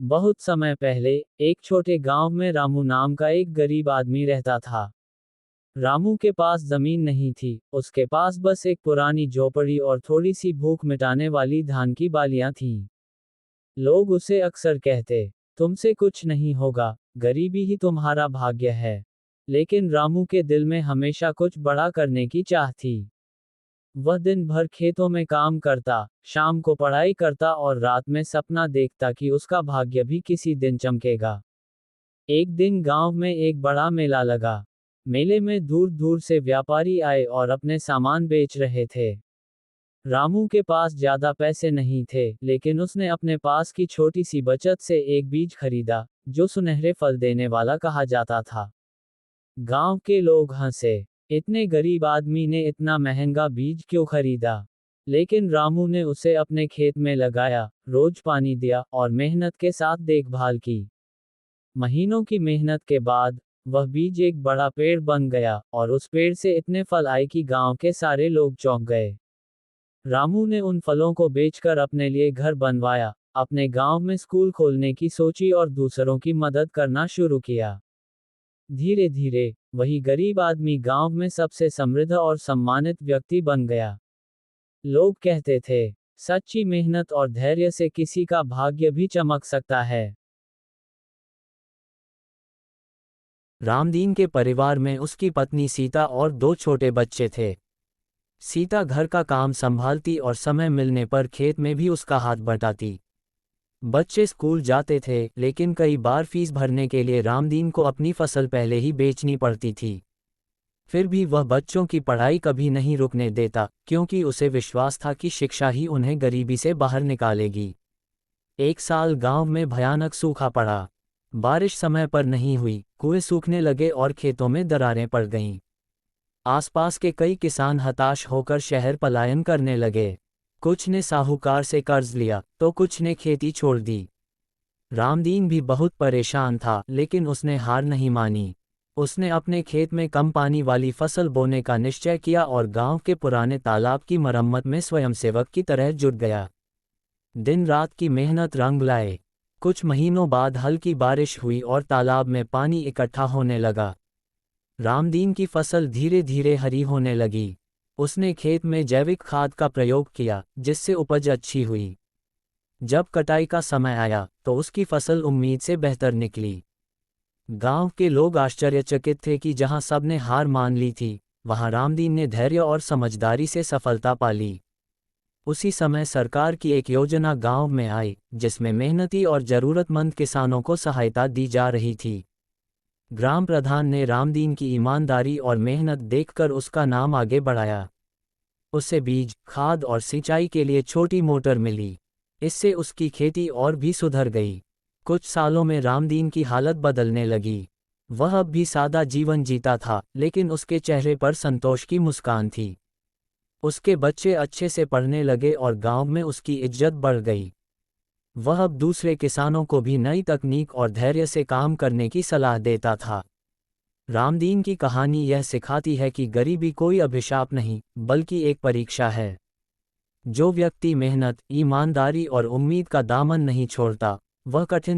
बहुत समय पहले एक छोटे गांव में रामू नाम का एक गरीब आदमी रहता था। रामू के पास जमीन नहीं थी, उसके पास बस एक पुरानी झोपड़ी और थोड़ी सी भूख मिटाने वाली धान की बालियां थीं। लोग उसे अक्सर कहते, तुमसे कुछ नहीं होगा, गरीबी ही तुम्हारा भाग्य है। लेकिन रामू के दिल में हमेशा कुछ बड़ा करने की चाह थी। वह दिन भर खेतों में काम करता, शाम को पढ़ाई करता और रात में सपना देखता कि उसका भाग्य भी किसी दिन चमकेगा। एक दिन गांव में एक बड़ा मेला लगा। मेले में दूर दूर से व्यापारी आए और अपने सामान बेच रहे थे। रामू के पास ज्यादा पैसे नहीं थे, लेकिन उसने अपने पास की छोटी सी बचत से एक बीज खरीदा, जो सुनहरे फल देने वाला कहा जाता था। गांव के लोग हंसे, इतने गरीब आदमी ने इतना महंगा बीज क्यों खरीदा? लेकिन रामू ने उसे अपने खेत में लगाया, रोज पानी दिया और मेहनत के साथ देखभाल की। महीनों की मेहनत के बाद वह बीज एक बड़ा पेड़ बन गया और उस पेड़ से इतने फल आए कि गांव के सारे लोग चौंक गए। रामू ने उन फलों को बेचकर अपने लिए घर बनवाया, अपने गांव में स्कूल खोलने की सोची और दूसरों की मदद करना शुरू किया। धीरे धीरे वही गरीब आदमी गांव में सबसे समृद्ध और सम्मानित व्यक्ति बन गया। लोग कहते थे, सच्ची मेहनत और धैर्य से किसी का भाग्य भी चमक सकता है। रामदीन के परिवार में उसकी पत्नी सीता और 2 छोटे बच्चे थे। सीता घर का काम संभालती और समय मिलने पर खेत में भी उसका हाथ बटाती। बच्चे स्कूल जाते थे, लेकिन कई बार फीस भरने के लिए रामदीन को अपनी फसल पहले ही बेचनी पड़ती थी। फिर भी वह बच्चों की पढ़ाई कभी नहीं रुकने देता, क्योंकि उसे विश्वास था कि शिक्षा ही उन्हें गरीबी से बाहर निकालेगी। एक साल गांव में भयानक सूखा पड़ा। बारिश समय पर नहीं हुई, कुएं सूखने लगे और खेतों में दरारें पड़ गईं। आसपास के कई किसान हताश होकर शहर पलायन करने लगे। कुछ ने साहूकार से कर्ज लिया, तो कुछ ने खेती छोड़ दी। रामदीन भी बहुत परेशान था, लेकिन उसने हार नहीं मानी। उसने अपने खेत में कम पानी वाली फसल बोने का निश्चय किया और गांव के पुराने तालाब की मरम्मत में स्वयंसेवक की तरह जुट गया। दिन रात की मेहनत रंग लाए। कुछ महीनों बाद हल्की बारिश हुई और तालाब में पानी इकट्ठा होने लगा। रामदीन की फसल धीरे धीरे हरी होने लगी। उसने खेत में जैविक खाद का प्रयोग किया, जिससे उपज अच्छी हुई। जब कटाई का समय आया, तो उसकी फसल उम्मीद से बेहतर निकली। गांव के लोग आश्चर्यचकित थे कि जहां सबने हार मान ली थी, वहां रामदीन ने धैर्य और समझदारी से सफलता पाली। उसी समय सरकार की एक योजना गांव में आई, जिसमें मेहनती और जरूरतमंद किसानों को सहायता दी जा रही थी। ग्राम प्रधान ने रामदीन की ईमानदारी और मेहनत देखकर उसका नाम आगे बढ़ाया। उसे बीज, खाद और सिंचाई के लिए छोटी मोटर मिली। इससे उसकी खेती और भी सुधर गई। कुछ सालों में रामदीन की हालत बदलने लगी। वह अब भी सादा जीवन जीता था, लेकिन उसके चेहरे पर संतोष की मुस्कान थी। उसके बच्चे अच्छे से पढ़ने लगे और गांव में उसकी इज्जत बढ़ गई। वह अब दूसरे किसानों को भी नई तकनीक और धैर्य से काम करने की सलाह देता था। रामदीन की कहानी यह सिखाती है कि गरीबी कोई अभिशाप नहीं, बल्कि एक परीक्षा है। जो व्यक्ति मेहनत, ईमानदारी और उम्मीद का दामन नहीं छोड़ता, वह कठिन